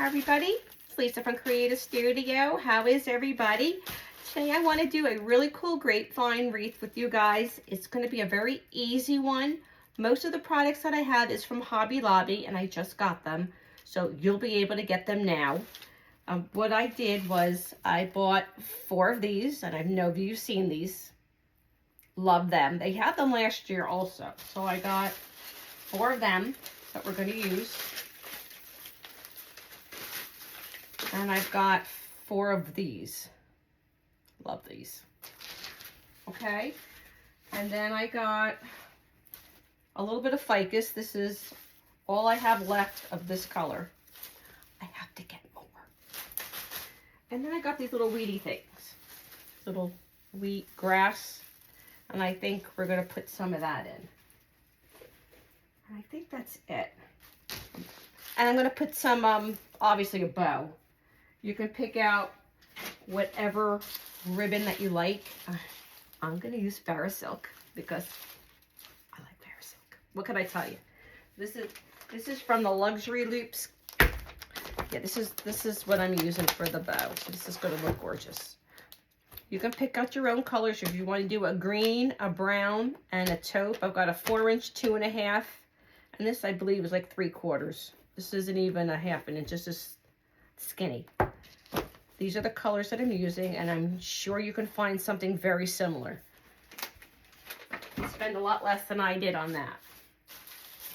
Hi everybody, it's Lisa from Creative Studio. How is everybody? Today I want to do a really cool grapevine wreath with you guys. It's going to be a very easy one. Most of the products that I have is from Hobby Lobby and I just got them. So you'll be able to get them now. What I did was I bought 4 of these, and I know you've seen these. Love them. They had them last year also. So I got 4 of them that we're going to use. And I've got 4 of these. Love these. Okay. And then I got a little bit of ficus. This is all I have left of this color. I have to get more. And then I got these little weedy things. Little wheat grass. And I think we're going to put some of that in. And I think that's it. And I'm going to put some, obviously a bow. You can pick out whatever ribbon that you like. I'm going to use Farrisilk because I like Farrisilk. What can I tell you? This is from the Luxury Loops. Yeah, this is what I'm using for the bow. This is going to look gorgeous. You can pick out your own colors if you want to do a green, a brown, and a taupe. I've got a 4-inch, 2.5, and this I believe is like 3/4. This isn't even a 1/2 inch. It's just skinny. These are the colors that I'm using, and I'm sure you can find something very similar. You spend a lot less than I did on that.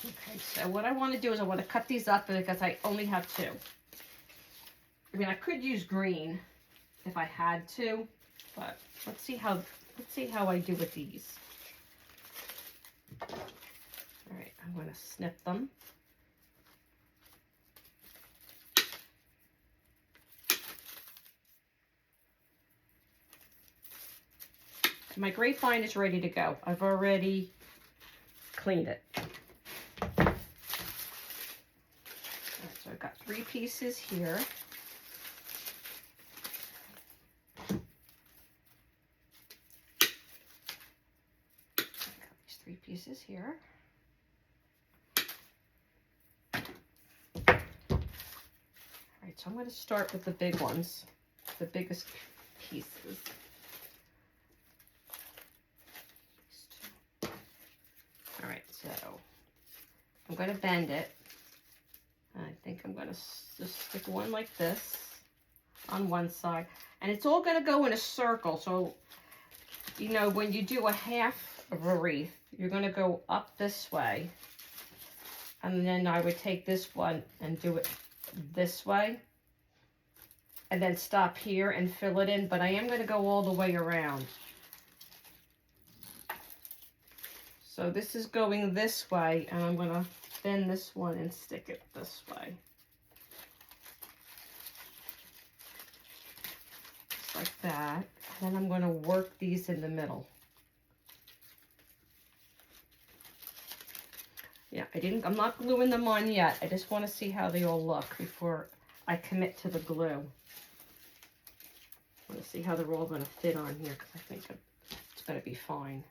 Okay, so what I want to do is I want to cut these up because I only have 2. I mean, I could use green if I had to, but let's see how I do with these. All right, I'm going to snip them. My grapevine is ready to go. I've already cleaned it. All right, so I've got 3 pieces here. I've got these 3 pieces here. All right, so I'm going to start with the big ones, the biggest pieces. All right, so I'm going to bend it. I think I'm going to just stick one like this on one side. And it's all going to go in a circle. So, you know, when you do a 1/2 of a wreath, you're going to go up this way. And then I would take this one and do it this way. And then stop here and fill it in. But I am going to go all the way around. So this is going this way, and I'm going to bend this one and stick it this way. Just like that. And then I'm going to work these in the middle. Yeah, I'm not gluing them on yet. I just want to see how they all look before I commit to the glue. I want to see how they're all going to fit on here because I think it's going to be fine.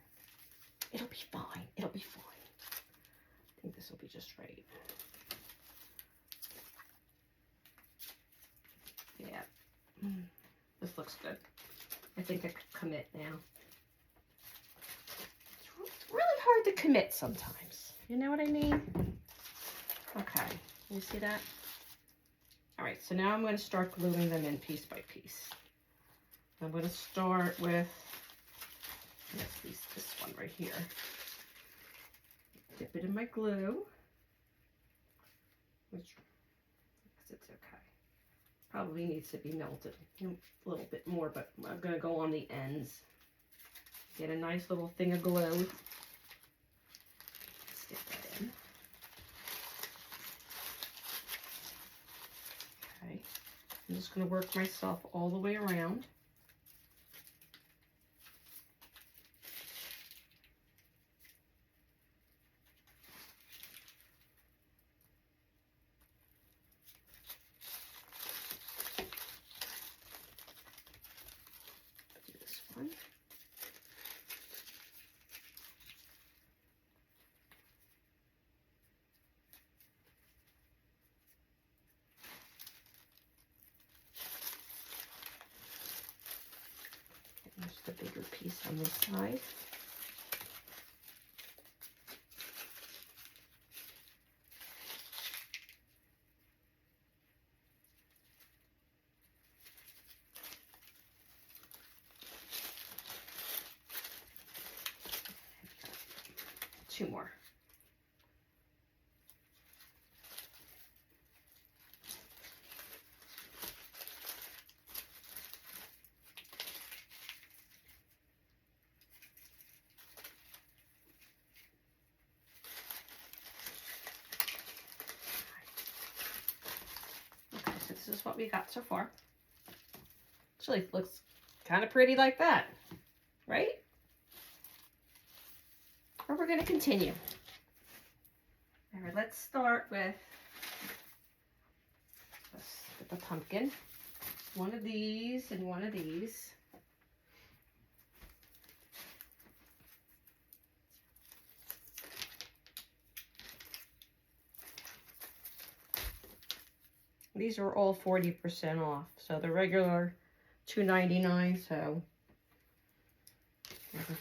It'll be fine. It'll be fine. I think this will be just right. Yeah. This looks good. I think I could commit now. It's really hard to commit sometimes. You know what I mean? Okay. You see that? All right. So now I'm going to start gluing them in piece by piece. I'm going to start with this one right here. Dip it in my glue, which it's okay. Probably needs to be melted a little bit more, but I'm going to go on the ends. Get a nice little thing of glue. Stick that in. Okay. I'm just going to work myself all the way around. on this side. Two more. Okay, so this is what we got so far. Actually, it looks kind of pretty like that, right? Or we're going to continue. All right, let's start with the pumpkin. One of these and one of these. These are all 40% off. So the regular $2.99, so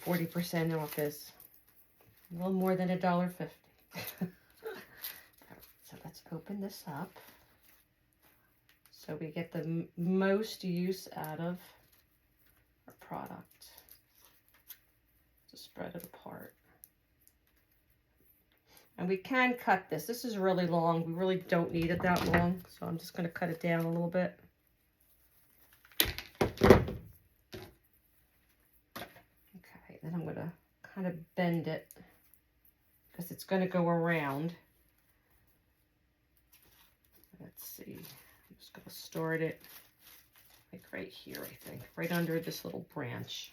40% off is a little more than $1.50. So let's open this up so we get the most use out of our product. To spread it apart. And we can cut this. This is really long. We really don't need it that long, so I'm just going to cut it down a little bit. Okay, then I'm going to kind of bend it because it's going to go around. Let's see. I'm just going to start it like right here, I think, right under this little branch.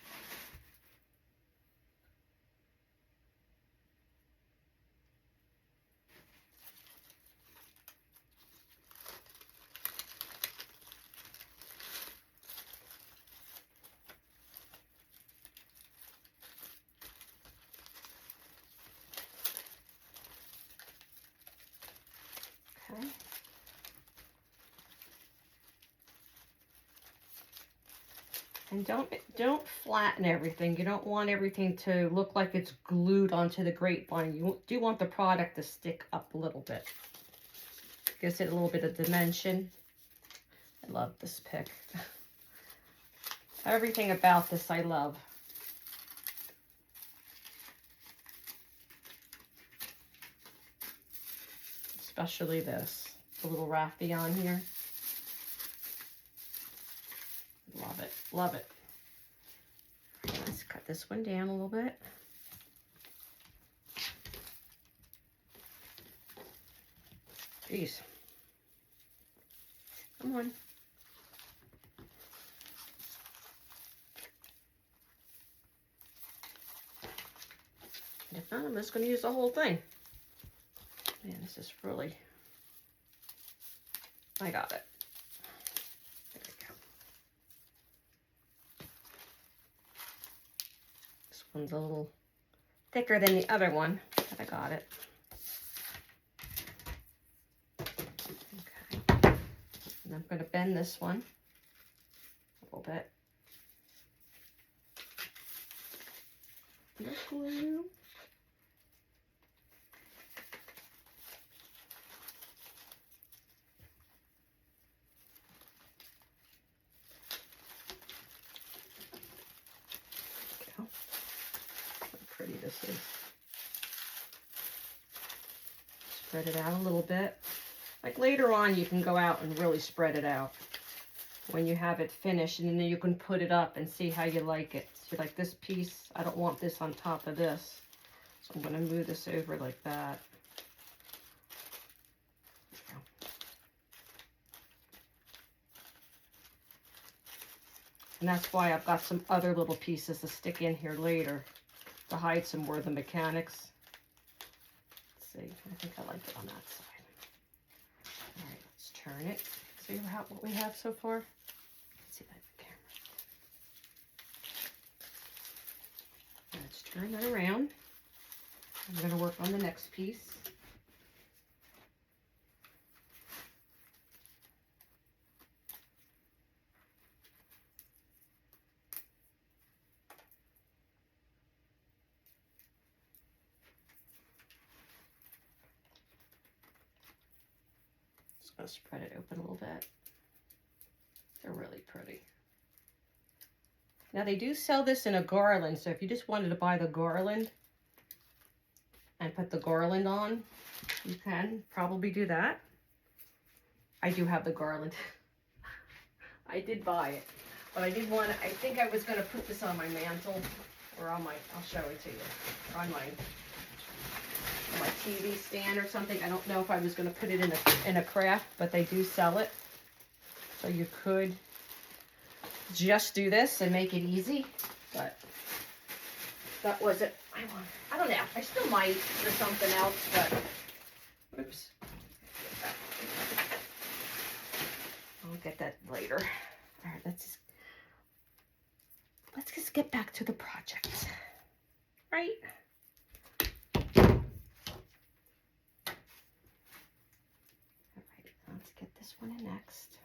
Okay. And don't flatten everything. You don't want everything to look like it's glued onto the grapevine. You do want the product to stick up a little bit. Gives it a little bit of dimension. I love this pick. Everything about this I love. Especially this, the little raffia on here. Love it, love it. Let's cut this one down a little bit. Jeez. Come on. If not, I'm just going to use the whole thing. Man, this is really... I got it. There we go. This one's a little thicker than the other one, but I got it. Okay. And I'm going to bend this one a little bit. No glue. Pretty this is. Spread it out a little bit. Like later on you can go out and really spread it out when you have it finished, and then you can put it up and see how you like it. See, like this piece, I don't want this on top of this, so I'm going to move this over like that. And that's why I've got some other little pieces to stick in here later to hide some more of the mechanics. Let's see, I think I like it on that side. All right, let's turn it. See what we have so far? Let's see that in the camera. Let's turn that around. I'm going to work on the next piece. Just gonna spread it open a little bit. They're really pretty. Now they do sell this in a garland, so if you just wanted to buy the garland and put the garland on, you can probably do that. I do have the garland. I did buy it, but I did want to, I think I was going to put this on my mantle or on my, I'll show it to you, or on my TV stand or something. I don't know if I was going to put it in a craft, but they do sell it. So you could just do this and make it easy, but that wasn't, I don't know, I still might for something else, but, oops. I'll get that later. All right, let's just get back to the project, right? All right, let's get this one in next.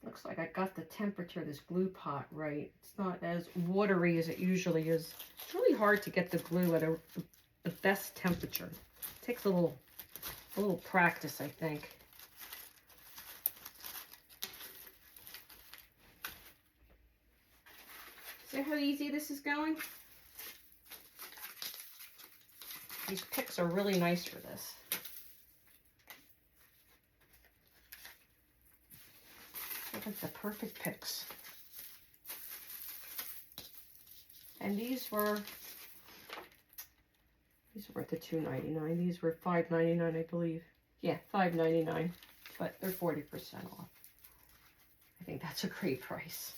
Looks like I got the temperature of this glue pot right. It's not as watery as it usually is. It's really hard to get the glue at the best temperature. It takes a little practice, I think. See how easy this is going? These picks are really nice for this. Look at the perfect picks. And these weren't the $2.99. These were $5.99, I believe. Yeah, $5.99, but they're 40% off. I think that's a great price.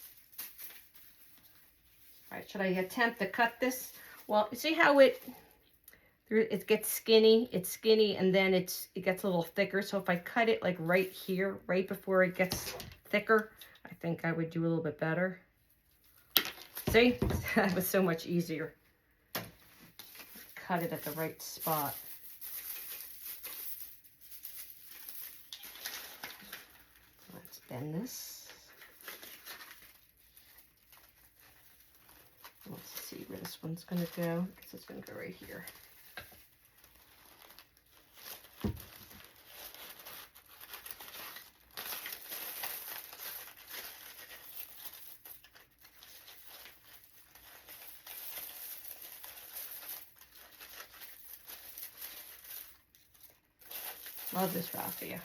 All right, should I attempt to cut this? Well, you see how it gets skinny? It's skinny, and then it gets a little thicker. So if I cut it like right here, right before it gets thicker, I think I would do a little bit better. See, that was so much easier. Cut it at the right spot. Let's bend this. Let's see where this one's going to go. I guess it's going to go right here. Love this raffia.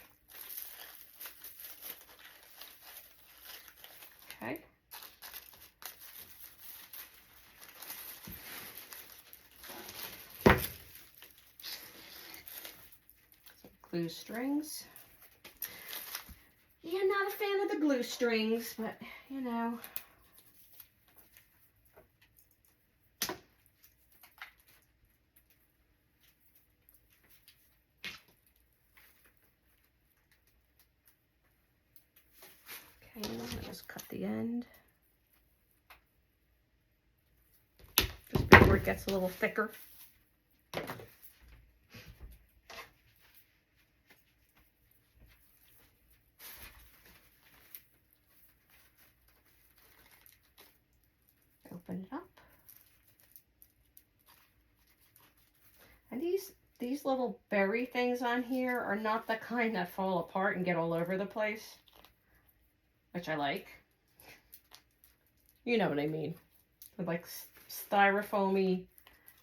Okay. Some glue strings. Yeah, not a fan of the glue strings, but you know. Okay, I'll just cut the end. Just before it gets a little thicker. Open it up. And these little berry things on here are not the kind that fall apart and get all over the place, which I like. You know what I mean. They're like styrofoamy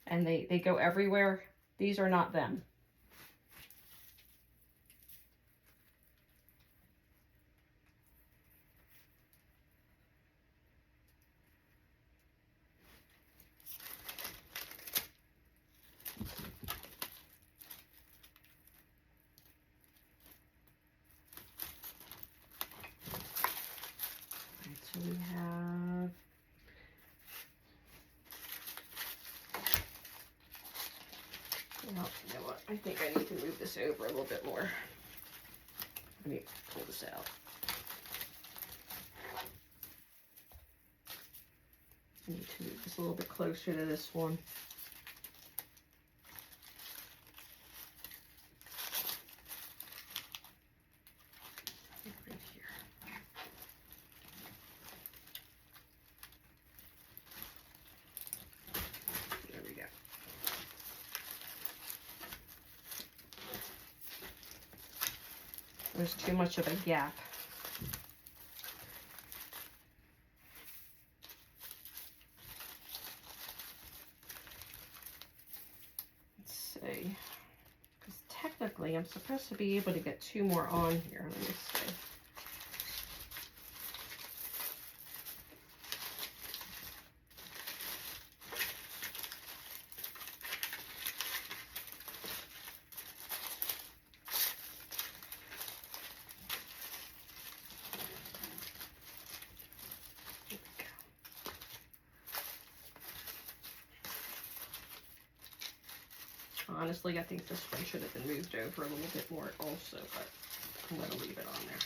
and they go everywhere. These are not them. So we have well, you know what? I think I need to move this over a little bit more. Let me pull this out. I need to move this a little bit closer to this one. Right here. There we go. There's too much of a gap. Let's see. Because technically I'm supposed to be able to get 2 more on here. Let me see. Honestly, I think this one should have been moved over a little bit more also, but I'm going to leave it on there.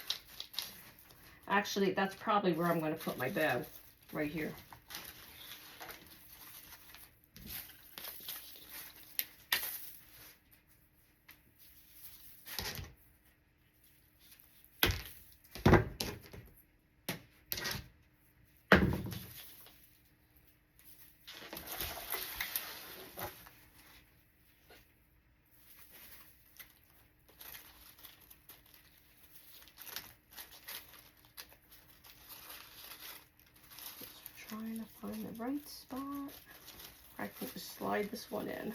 Actually, that's probably where I'm going to put my bow, right here. Trying to find the right spot. I can just slide this one in.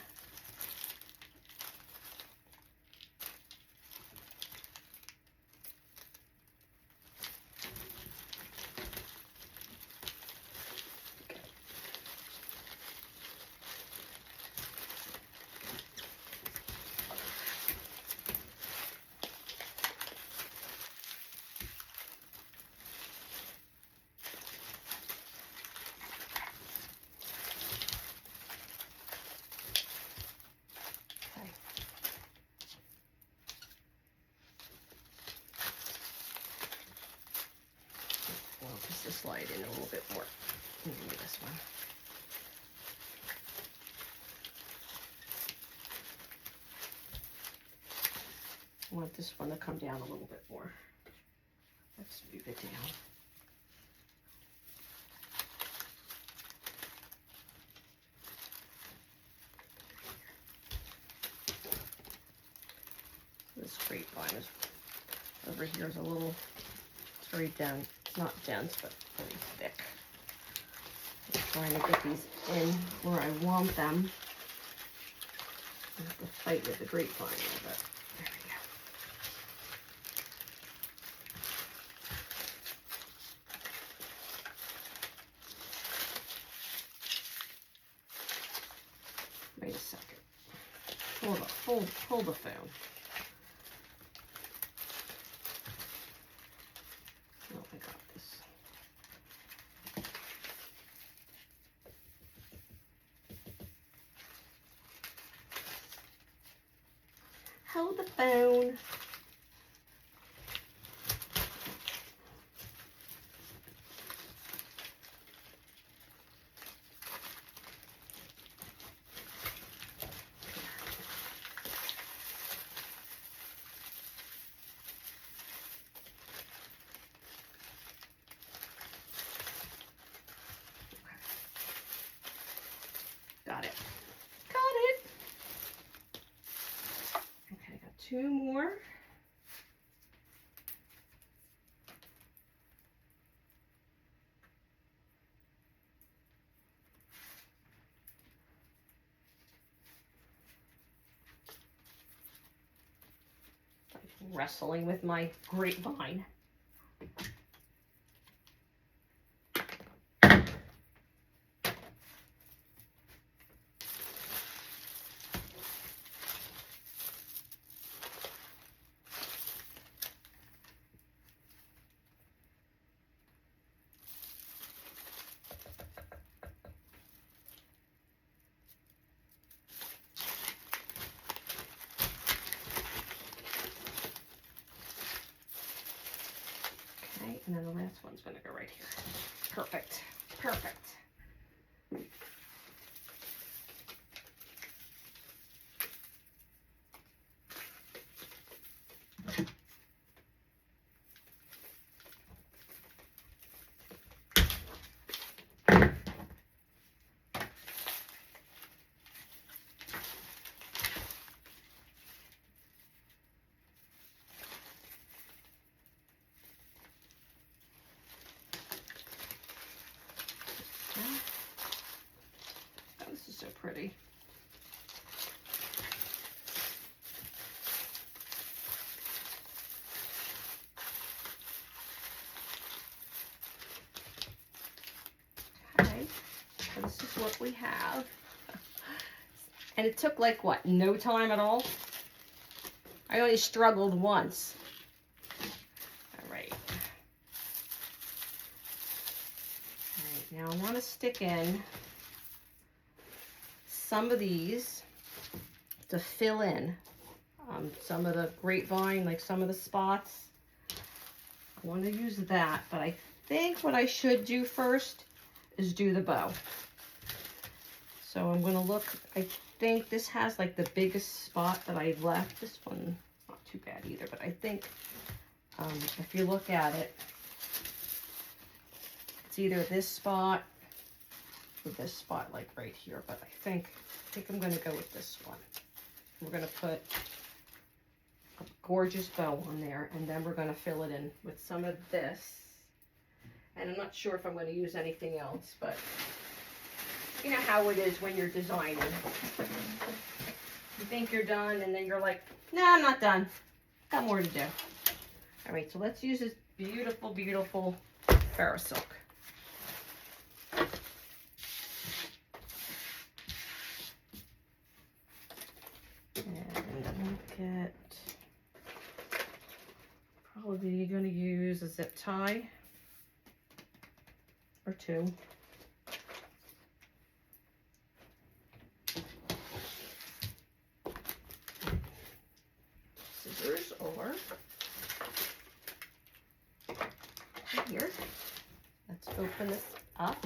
Just to slide in a little bit more. Maybe this one. I want this one to come down a little bit more. Let's move it down. This grapevine is over here is a little, it's very dense. It's not dense, but very thick. I'm trying to get these in where I want them. I have to fight with the grapevine a little bit. There we go. Wait a second. Hold the phone. Oh, I got this. Hold the phone. Got it. Got it. Okay, I got 2 more. Wrestling with my grapevine. And then the last one's going to go right here. Perfect. Perfect. have. And it took like, what, no time at all? I only struggled once. All right. All right, now I want to stick in some of these to fill in some of the grapevine, like some of the spots. I want to use that, but I think what I should do first is do the bow. So I'm going to look, I think this has like the biggest spot that I left. This one, not too bad either, but I think if you look at it, it's either this spot or this spot, like right here, but I think I'm going to go with this one. We're going to put a gorgeous bow on there, and then we're going to fill it in with some of this. And I'm not sure if I'm going to use anything else, but you know how it is when you're designing. You think you're done, and then you're like, no, I'm not done. Got more to do. All right, so let's use this beautiful, beautiful Farrisilk. And look at, probably going to use a zip tie or two. Scissors or here. Let's open this up.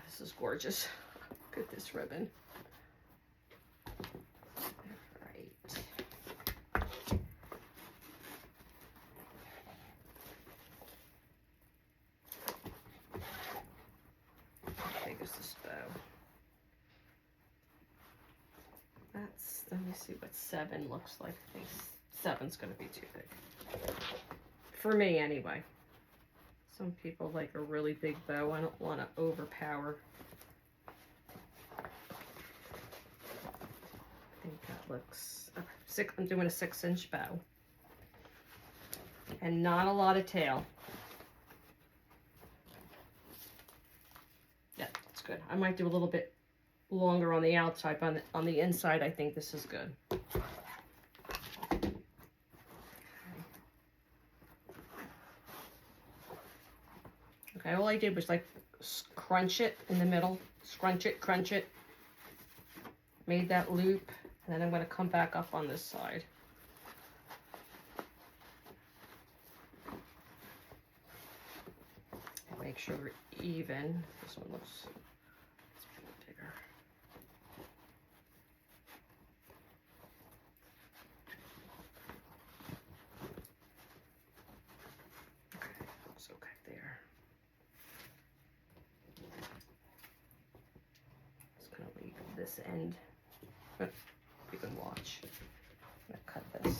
This is gorgeous. Look at this ribbon. All right. How big is this bow? That's, let me see what 7 looks like. I think 7's going to be too big. For me, anyway. Some people like a really big bow. I don't want to overpower. I think that looks, I'm doing a 6-inch bow. And not a lot of tail. Yeah, that's good. I might do a little bit longer on the outside, but on the inside, I think this is good. Okay, all I did was like crunch it in the middle, scrunch it, crunch it, made that loop, and then I'm going to come back up on this side. Make sure we're even. This one looks bigger. Okay, looks okay there. Just gonna leave this end, but you can watch. I'm gonna cut this.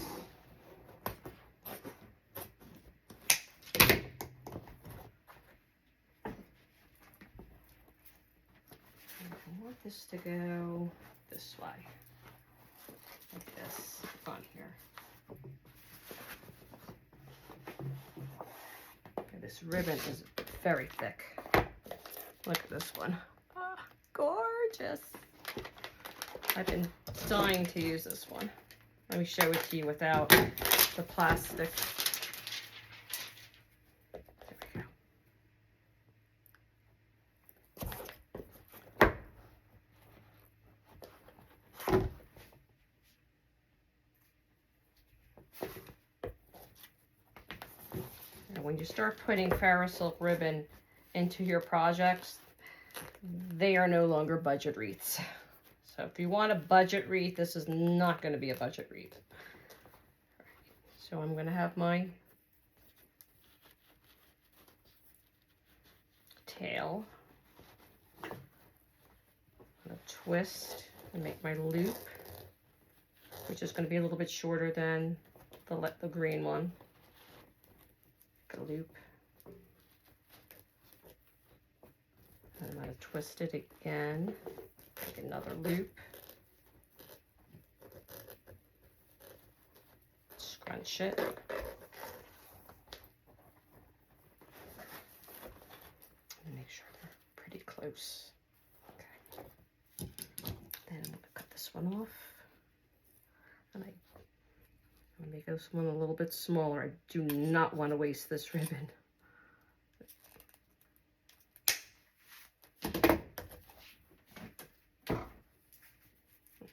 I want this to go this way, like this on here. Okay, this ribbon is very thick. Look at this one. Ah, gorgeous. I've been dying to use this one. Let me show it to you without the plastic. There we go. When you start putting Farrisilk ribbon into your projects, they are no longer budget wreaths. So if you want a budget wreath, this is not going to be a budget wreath. So I'm going to have my tail. I'm going to twist and make my loop, which is going to be a little bit shorter than the green one. A loop. going to twist it again, make another loop, scrunch it. And make sure they're pretty close. Okay. Then I'm going to cut this one off. And I'm going to make this one a little bit smaller. I do not want to waste this ribbon.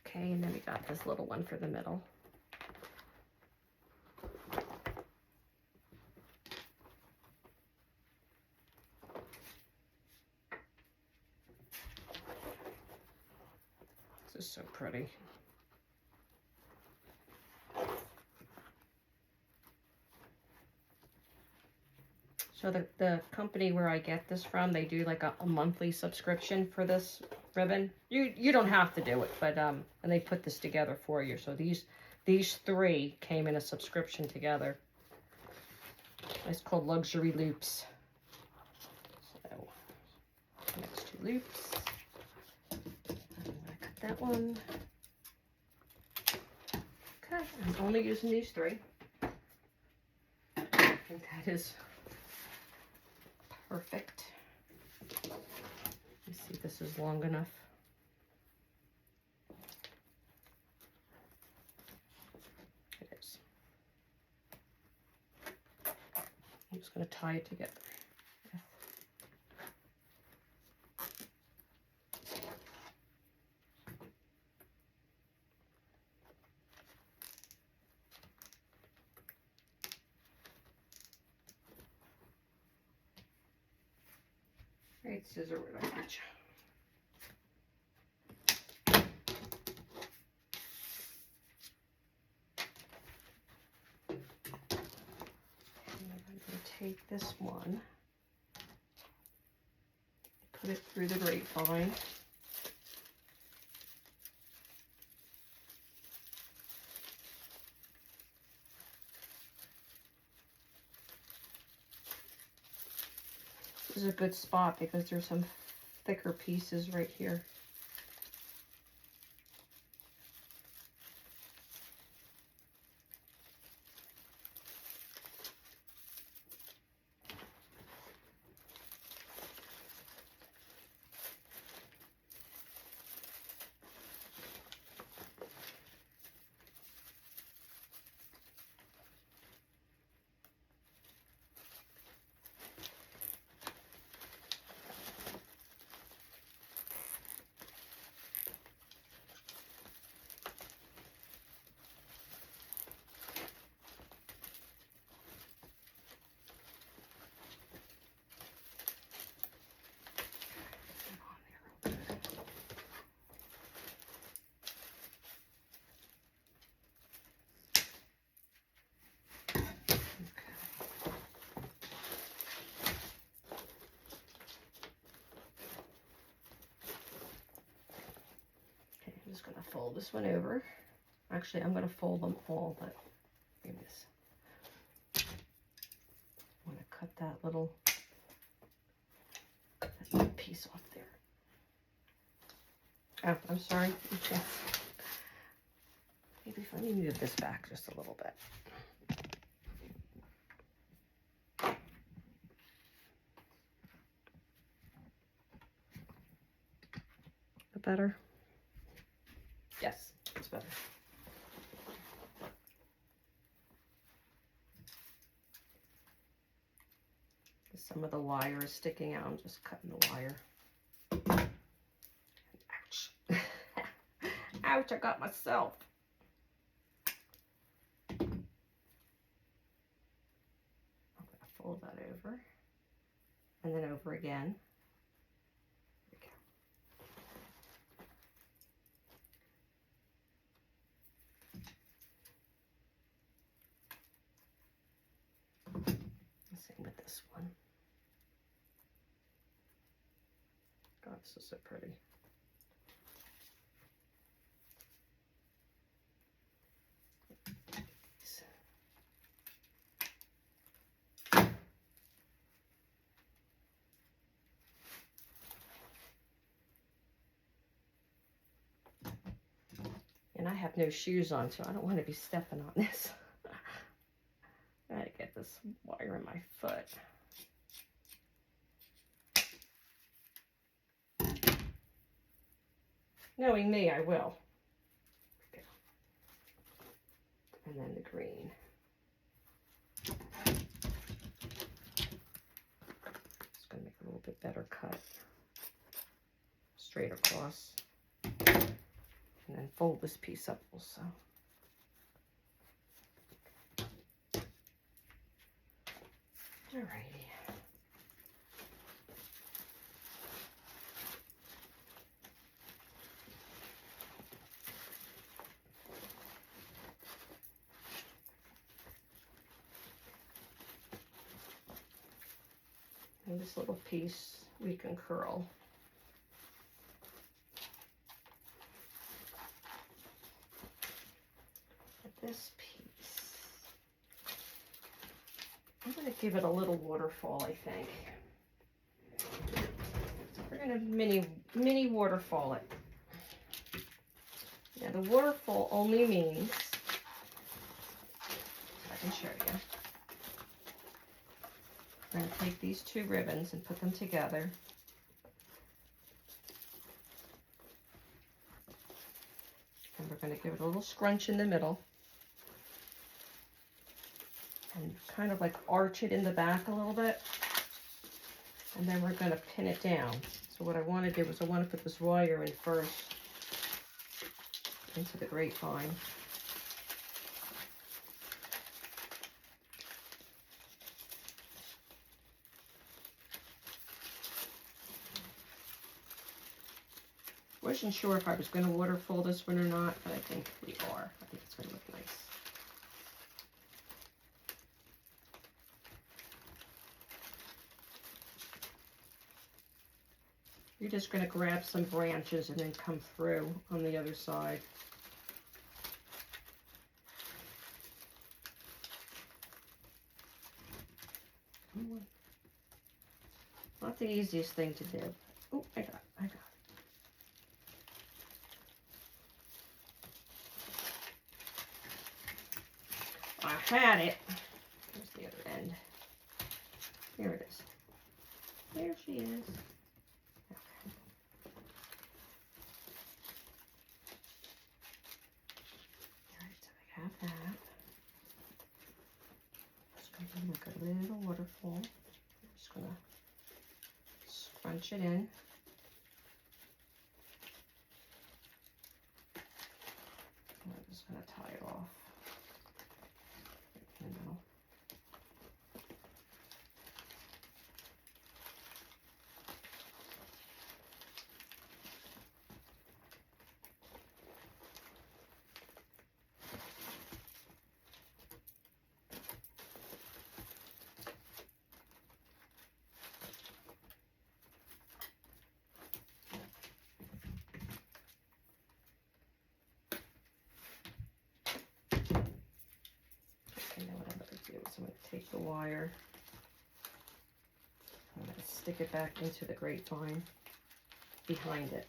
Okay, and then we got this little one for the middle. This is so pretty. So the company where I get this from, they do like a monthly subscription for this ribbon. You don't have to do it, but and they put this together for you. So these three came in a subscription together. It's called Luxury Loops. So next two loops. I'm gonna cut that one. Okay, I'm only using these three. I think that is perfect. Let me see if this is long enough. It is. I'm just going to tie it together. Right, scissor reach. I'm going to take this one, put it through the grapevine. This is a good spot because there's some thicker pieces right here. I'm just going to fold this one over. Actually, I'm going to fold them all, but give me this. I'm going to cut that little piece off there. Oh, I'm sorry. Okay. Maybe if I move this back just a little bit. Better? Yes, it's better. Some of the wire is sticking out. I'm just cutting the wire. Ouch. Ouch, I got myself. I'm going to fold that over. And then over again. Same with this one. God, this is so pretty. And I have no shoes on, so I don't want to be stepping on this. I gotta get this wire in my foot. Knowing me, I will. Okay. And then the green. It's gonna make a little bit better cut. Straight across. And then fold this piece up also. Alrighty. And this little piece we can curl. This piece, I'm going to give it a little waterfall, I think. We're going to mini waterfall it. Now the waterfall only means, I can show you. We're going to take these two ribbons and put them together. And we're going to give it a little scrunch in the middle. And kind of like arch it in the back a little bit. And then we're going to pin it down. So what I want to do is I want to put this wire in first into the grapevine. Wasn't sure if I was going to waterfall this one or not, but I think we are. I think it's going to look nice. You're just going to grab some branches and then come through on the other side. Not the easiest thing to do. Oh, I got it. I had it. Here's the other end. Here it is. There she is. Okay. Alright, so I have that. Just going to make a little waterfall. I'm just going to scrunch it in. I'm just going to tie it off. In the middle. So I'm going to take the wire, I'm going to stick it back into the grapevine behind it.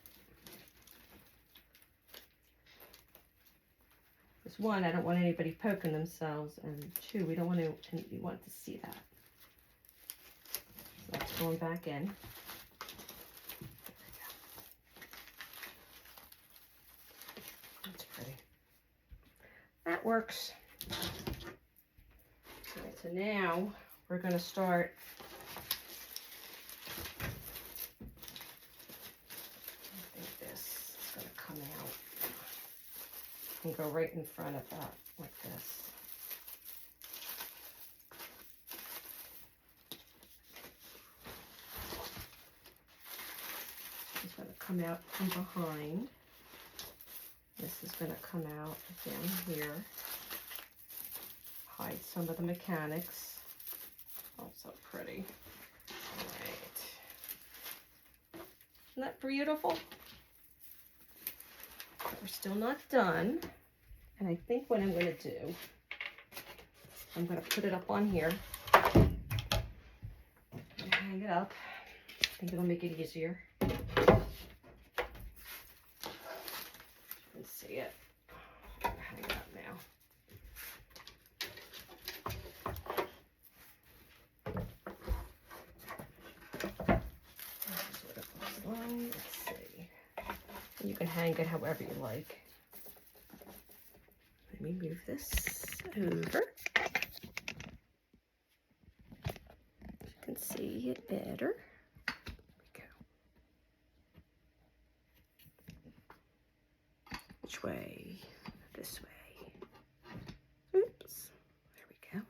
Because one, I don't want anybody poking themselves, and two, we don't want to see that. So that's going back in. That's pretty. That works. So now we're going to start I think this is going to come out and go right in front of that like this. It's going to come out from behind. This is going to come out down here. Hide some of the mechanics. Oh, so pretty. All right. Isn't that beautiful? We're still not done. And I think what I'm going to do, I'm going to put it up on here. And hang it up. I think it'll make it easier. You can see it. You can hang it however you like. Let me move this over. You can see it better. Which way? This way. Oops. There we go.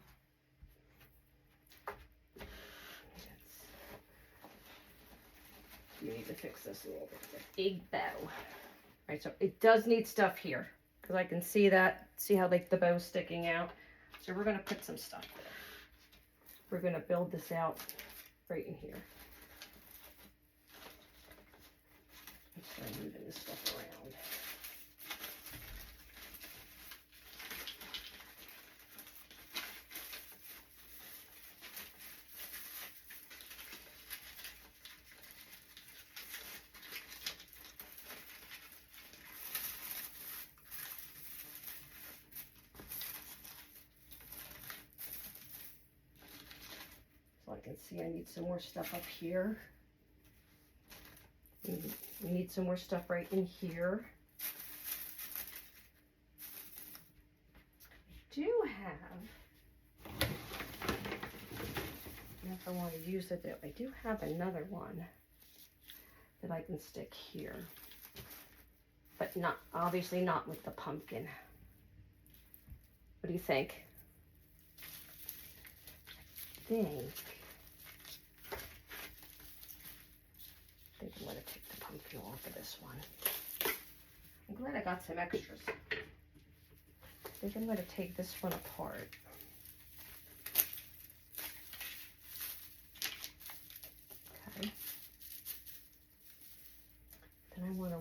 You need to fix this a little bit. It's a big bow. All right, so it does need stuff here because I can see that. See how like the bow's sticking out? So we're gonna put some stuff there. We're gonna build this out right in here. I'm start moving this stuff around. So I can see I need some more stuff up here. We need some more stuff right in here. I do have, if I want to use it, I do have another one that I can stick here, but not, obviously not with the pumpkin. What do you think? I think I'm going to take the pumpkin off of this one. I'm glad I got some extras. I think I'm going to take this one apart. Okay. Then I want to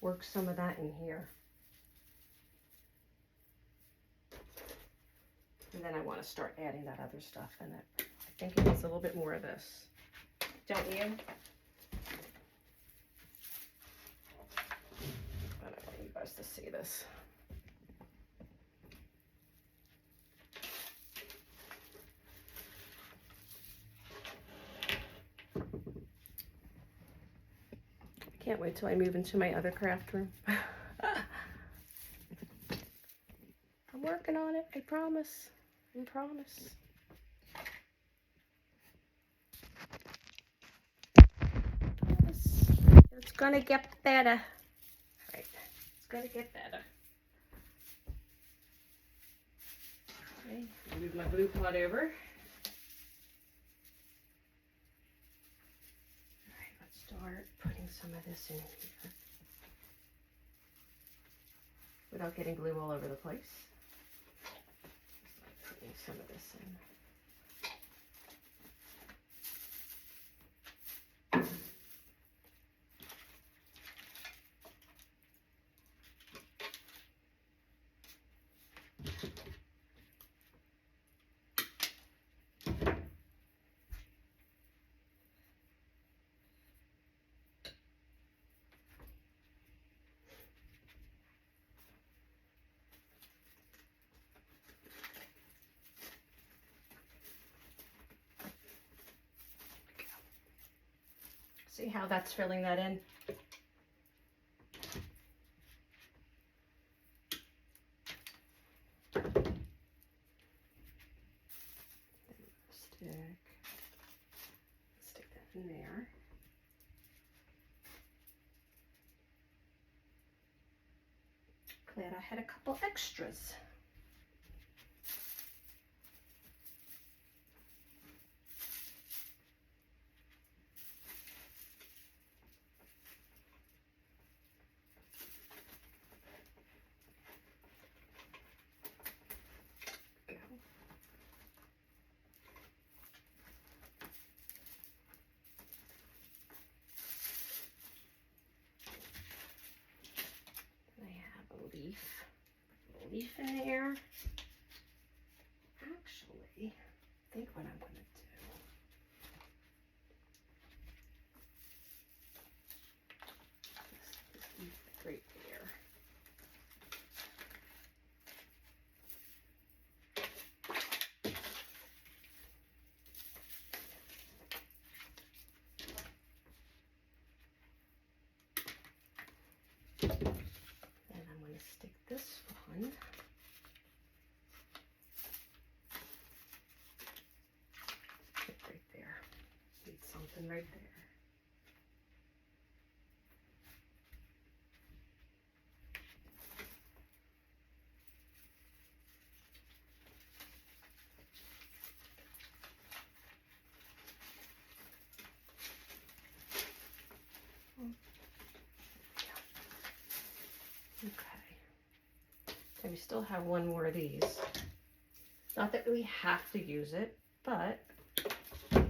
work some of that in here. And then I want to start adding that other stuff in it. I think it needs a little bit more of this. Don't you? I don't want you guys to see this. I can't wait till I move into my other craft room. I'm working on it, I promise. I promise. It's gonna get better. All right, it's gonna get better. Okay, move my glue pot over. All right, let's start putting some of this in here without getting glue all over the place. Just like putting some of this in. See how that's filling that in? Stick that in there. Glad I had a couple extras. Leaf in there. Actually, I think what I'm going to do. This leaf right there. stick this one. Right there. Need something right there. Okay. And we still have one more of these. Not that we have to use it, but stick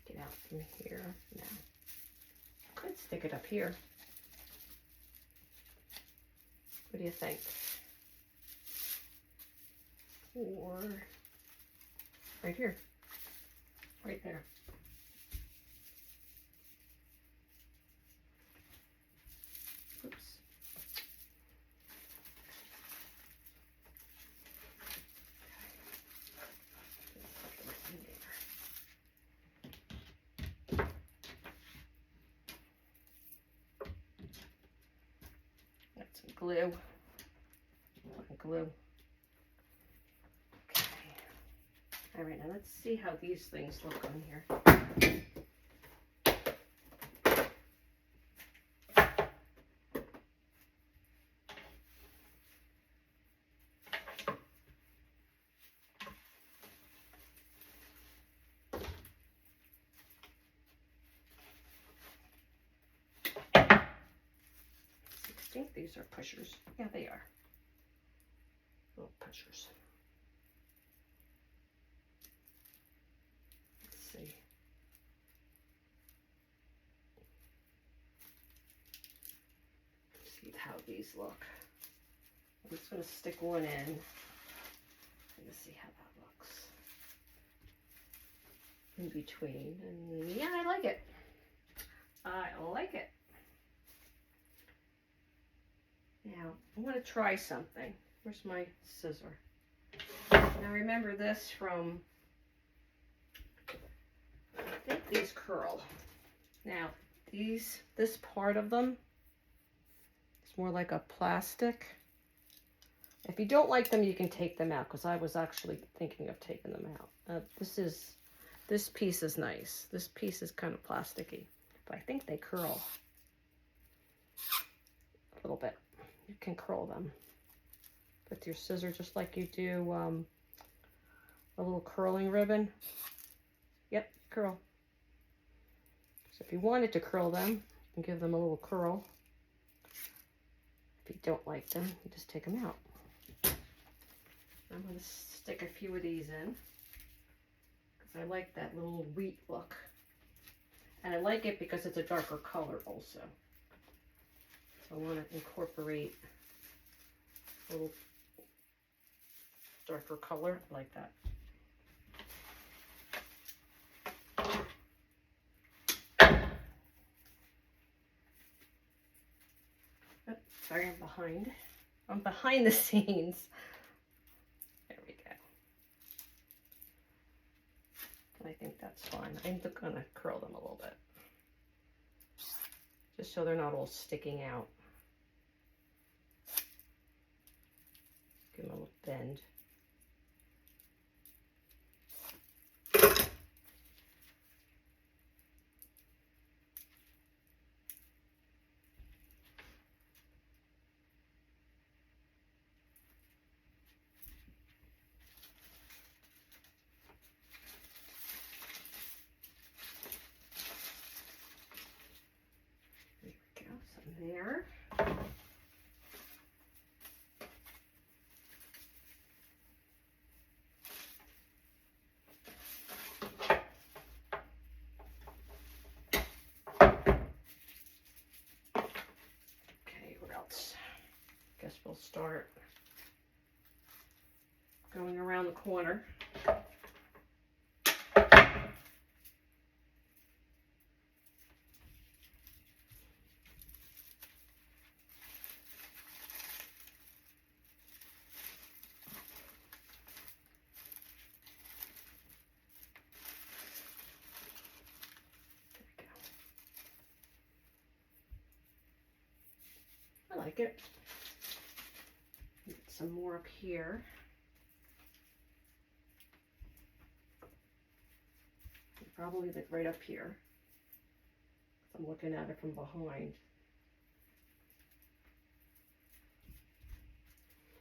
it out from here. No. Could stick it up here. What do you think? Or right here. Right there. Oops. Got some glue. Glue. Okay. All right, now let's see how these things look on here. 16. These are pushers. Yeah, they are. Little pushers. Let's see. See how these look. I'm just going to stick one in. Let's see how that looks. In between. And yeah, I like it. I like it. Now, I want to try something. Where's my scissor? Now remember this from, I think these curl. Now, this part of them, it's more like a plastic. If you don't like them, you can take them out, because I was actually thinking of taking them out. This piece is nice. This piece is kind of plasticky, but I think they curl a little bit. You can curl them with your scissor, just like you do a little curling ribbon. Yep, curl. So if you wanted to curl them, you can give them a little curl. If you don't like them, you just take them out. I'm going to stick a few of these in, because I like that little wheat look. And I like it because it's a darker color also. So I want to incorporate a little darker color like that. Oh, sorry, I'm behind. I'm behind the scenes. There we go. I think that's fine. I'm just going to curl them a little bit, just so they're not all sticking out. Give them a little bend. There we go, some there. Guess we'll start going around the corner. like it. Get some more up here. Probably like right up here. I'm looking at it from behind.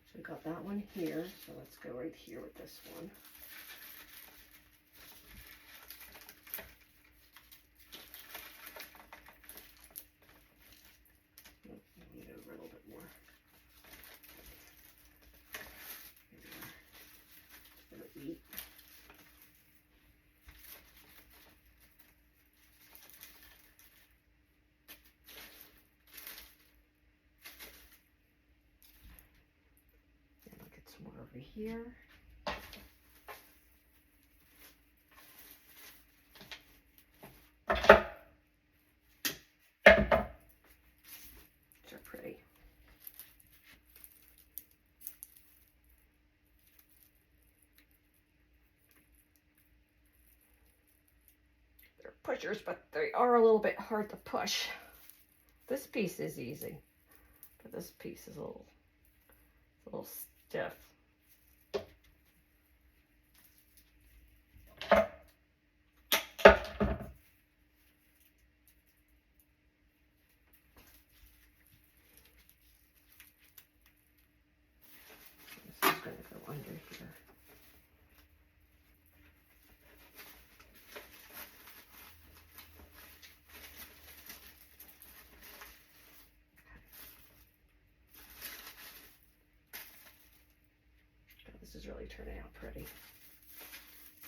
So we got that one here. So let's go right here with this one. Oh, I need over a little bit more. Here we are. Just gonna eat. More over here. These are pretty. They're pushers, but they are a little bit hard to push. This piece is easy, but this piece is a little stiff. This is going to go under here. This is really turning out pretty.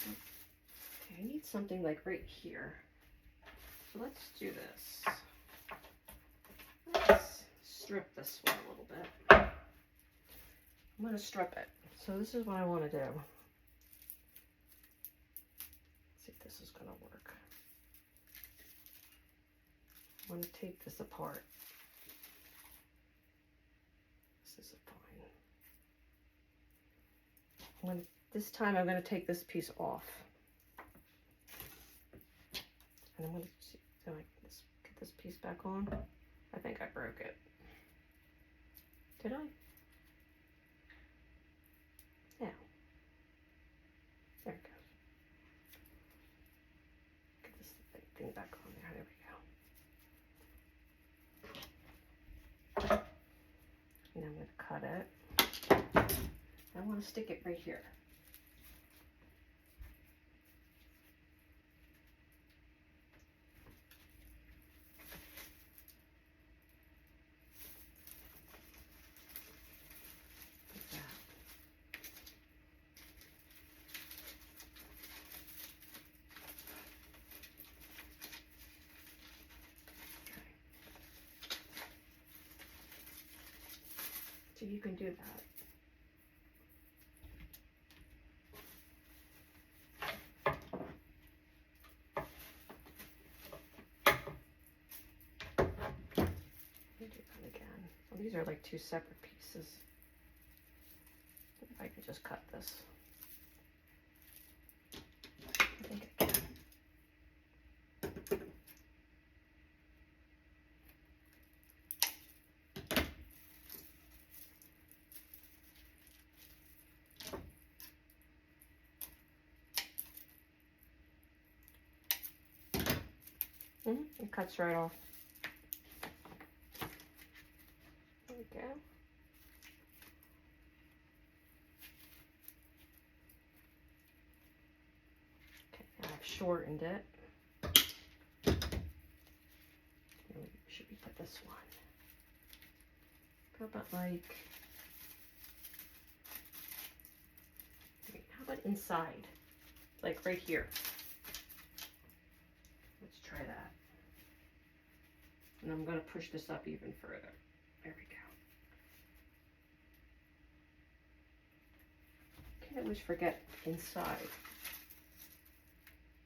Okay, I need something like right here. So let's do this. Let's strip this one a little bit. I'm going to strip it. So this is what I want to do. Let's see if this is going to work. I'm going to take this apart. This is fine. This time I'm going to take this piece off. And I'm going to see, so I can just get this piece back on. I think I broke it. Did I? Yeah. There it goes. Get this thing back on there. There we go. And I'm going to cut it. I want to stick it right here. So you can do that. Let me do that again. Well, these are like two separate pieces. If I could just cut this. I think I can. It cuts right off. There we go. Okay, now I've shortened it. Where should we put this one? How about like, wait, how about inside? Like right here. Let's try that. And I'm going to push this up even further. There we go. Can't always forget inside.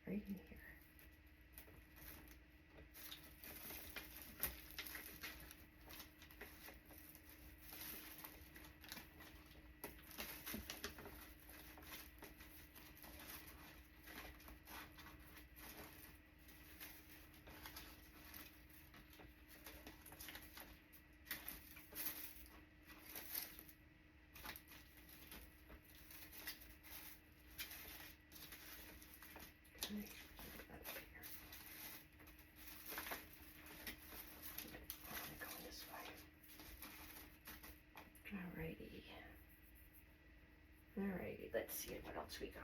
Right in here. All right, let's see what else we got.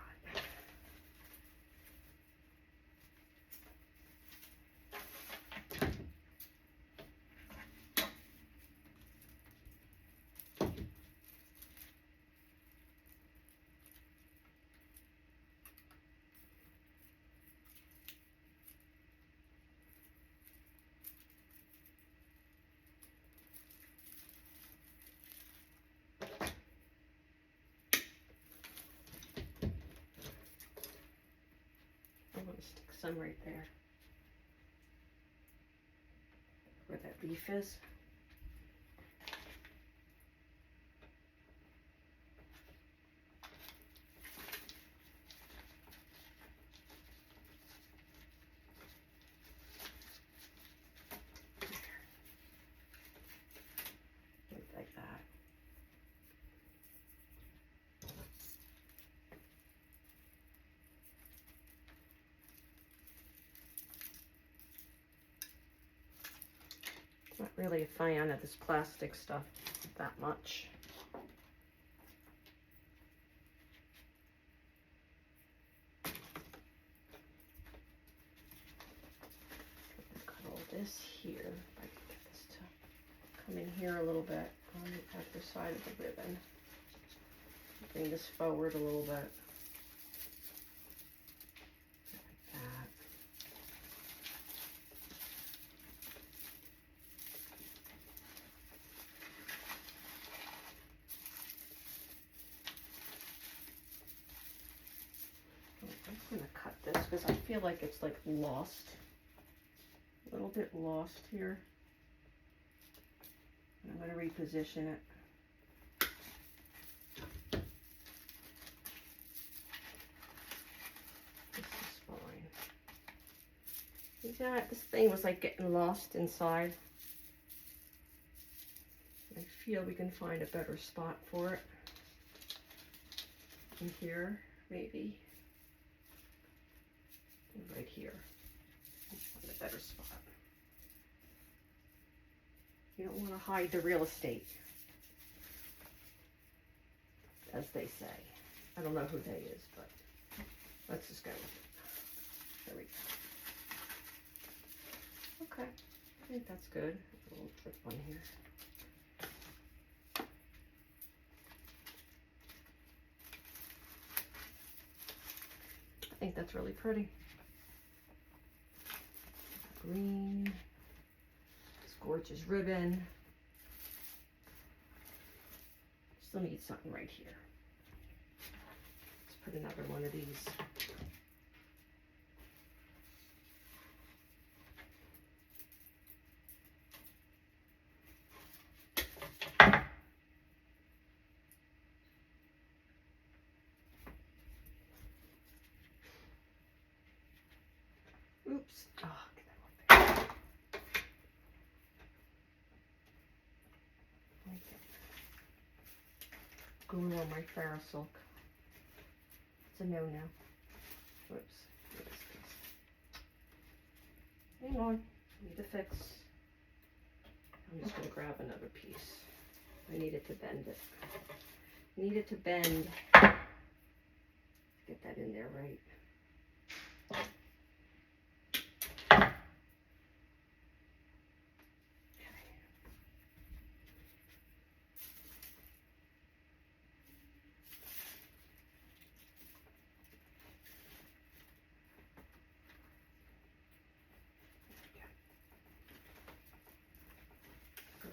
I'm going to stick some right there where that leaf is. Like that. Not really a fan of this plastic stuff that much. Cut all this here. If I can get this to come in here a little bit on the other side of the ribbon. Bring this forward a little bit. Like that. I'm going to cut this because I feel like it's like lost. A little bit lost here. And I'm going to reposition it. This is fine. You got, this thing was like getting lost inside. I feel we can find a better spot for it. In here, maybe. Right here. Let's find a better spot. You don't want to hide the real estate, as they say. I don't know who they is, but let's just go with it. There we go. Okay, I think that's good. A little trip one here. I think that's really pretty. Green, this gorgeous ribbon. Still need something right here. Let's put another one of these. Oops. Oh, get that off there. Glue on my Farrisilk. It's a no-no. Whoops. Hang on. Need to fix. I'm just going to grab another piece. I needed to bend it. Needed to bend. Get that in there right.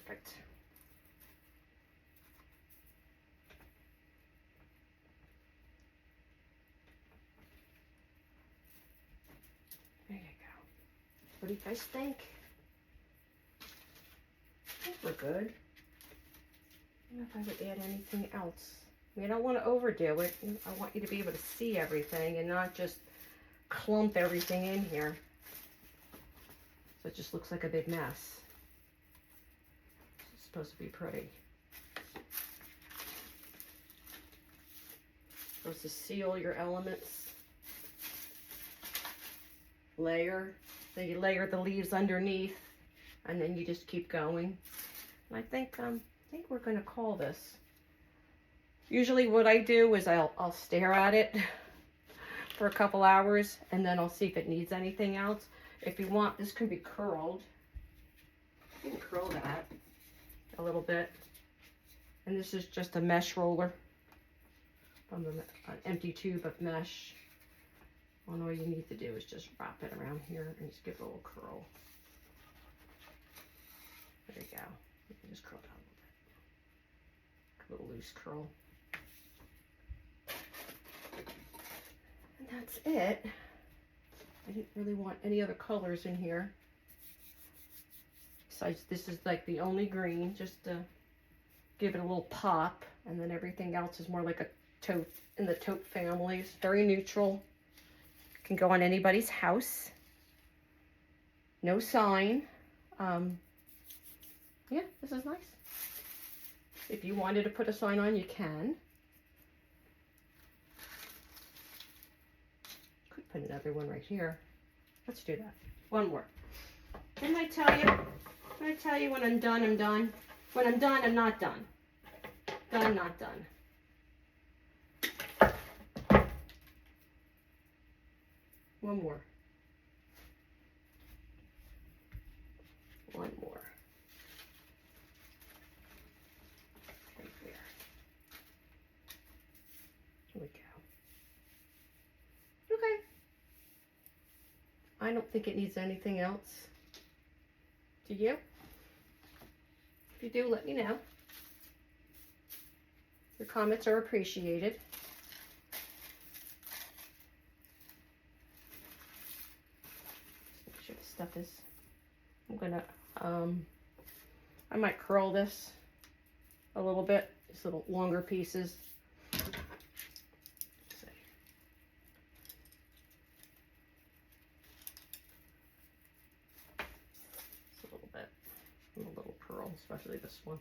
Perfect. There you go. What do you guys think? I think we're good. I don't know if I would add anything else. I mean, I don't want to overdo it. I want you to be able to see everything and not just clump everything in here. So it just looks like a big mess. It's supposed to be pretty. Supposed to seal your elements. Layer. Then you layer the leaves underneath, and then you just keep going. And I think we're going to call this Usually what I do is I'll stare at it for a couple hours, and then I'll see if it needs anything else. If you want, this can be curled. You can curl that a little bit. And this is just a mesh roller from an empty tube of mesh. And all you need to do is just wrap it around here and just give it a little curl. There you go. You can just curl it out a little bit. A little loose curl. And that's it. I didn't really want any other colors in here. Besides, this is like the only green, just to give it a little pop. And then everything else is more like a taupe, in the taupe family. It's very neutral. Can go on anybody's house. No sign. Yeah, this is nice. If you wanted to put a sign on, you can. Could put another one right here. Let's do that. One more. Didn't I tell you? Didn't I tell you when I'm done, I'm done? When I'm done, I'm not done. Done, not done. One more. One more. Right there. Here we go. Okay. I don't think it needs anything else. Do you? If you do, let me know. Your comments are appreciated. Make sure the stuff is, I'm gonna, I might curl this a little bit, these little longer pieces. Just a little bit, and a little curl, especially this one.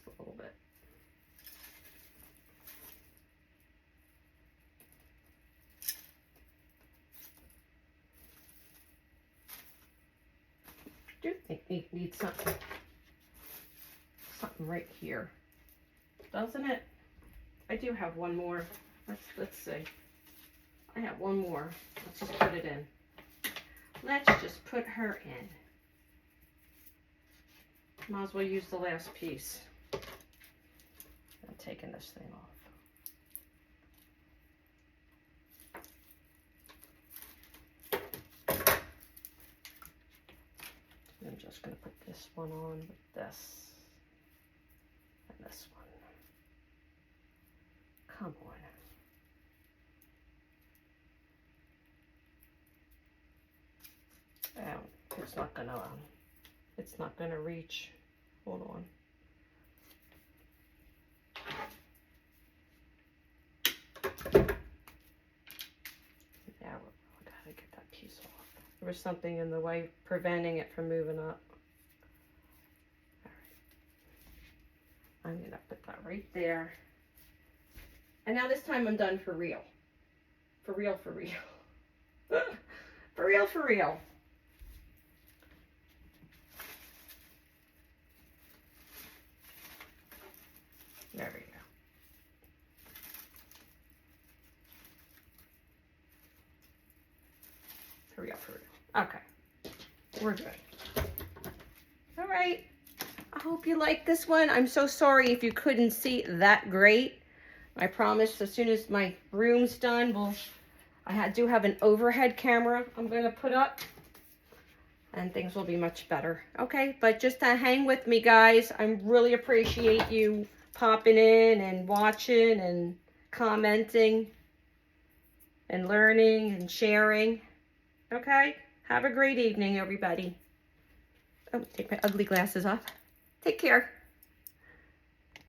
Just a little bit. I do think we need something right here, doesn't it? I do have one more. Let's see. I have one more. Let's just put it in. Let's just put her in. Might as well use the last piece. I'm taking this thing off. I'm just going to put this one on with this and this one. Come on. Oh, it's not gonna reach. Hold on. Now I gotta get that piece off. There was something in the way preventing it from moving up. All right. I'm gonna put that right there. And now this time I'm done for real. For real, for real. For real, for real. There we go. For real, for real. Okay. We're good. All right. I hope you like this one. I'm so sorry if you couldn't see that great. I promise as soon as my room's done, I do have an overhead camera I'm going to put up. And things will be much better. Okay, but just hang with me, guys. I really appreciate you popping in and watching and commenting and learning and sharing. Okay, have a great evening, everybody. Oh, take my ugly glasses off. Take care.